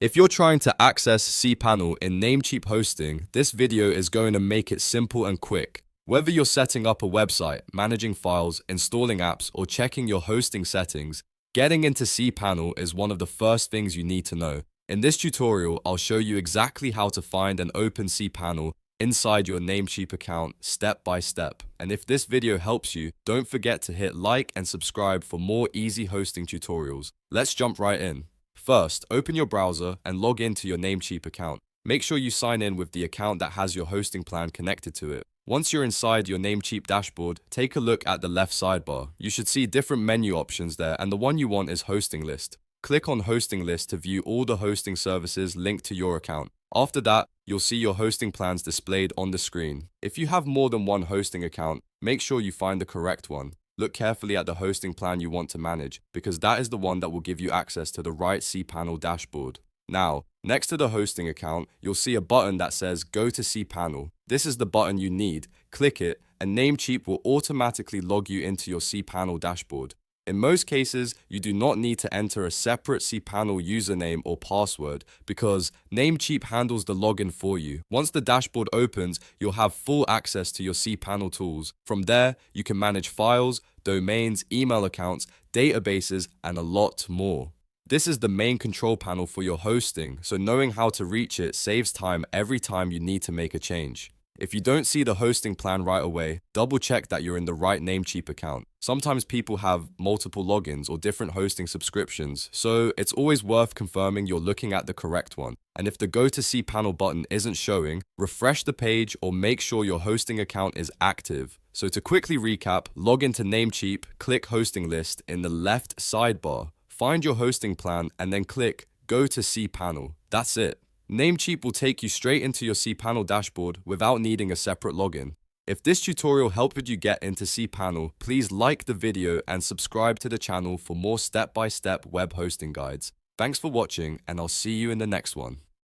If you're trying to access cPanel in Namecheap hosting, this video is going to make it simple and quick. Whether you're setting up a website, managing files, installing apps, or checking your hosting settings, getting into cPanel is one of the first things you need to know. In this tutorial, I'll show you exactly how to find and open cPanel inside your Namecheap account step by step. And if this video helps you, don't forget to hit like and subscribe for more easy hosting tutorials. Let's jump right in. First, open your browser and log into your Namecheap account. Make sure you sign in with the account that has your hosting plan connected to it. Once you're inside your Namecheap dashboard, take a look at the left sidebar. You should see different menu options there, and the one you want is Hosting List. Click on Hosting List to view all the hosting services linked to your account. After that, you'll see your hosting plans displayed on the screen. If you have more than one hosting account, make sure you find the correct one. Look carefully at the hosting plan you want to manage, because that is the one that will give you access to the right cPanel dashboard. Now, next to the hosting account, you'll see a button that says Go To CPanel. This is the button you need. Click it, and Namecheap will automatically log you into your cPanel dashboard. In most cases, you do not need to enter a separate cPanel username or password because Namecheap handles the login for you. Once the dashboard opens, you'll have full access to your cPanel tools. From there, you can manage files, domains, email accounts, databases, and a lot more. This is the main control panel for your hosting, so knowing how to reach it saves time every time you need to make a change. If you don't see the hosting plan right away, double check that you're in the right Namecheap account. Sometimes people have multiple logins or different hosting subscriptions, so it's always worth confirming you're looking at the correct one. And if the Go To CPanel button isn't showing, refresh the page or make sure your hosting account is active. So to quickly recap, log into Namecheap, click Hosting List in the left sidebar, find your hosting plan, and then click Go To CPanel. That's it. Namecheap will take you straight into your cPanel dashboard without needing a separate login. If this tutorial helped you get into cPanel, please like the video and subscribe to the channel for more step-by-step web hosting guides. Thanks for watching, and I'll see you in the next one.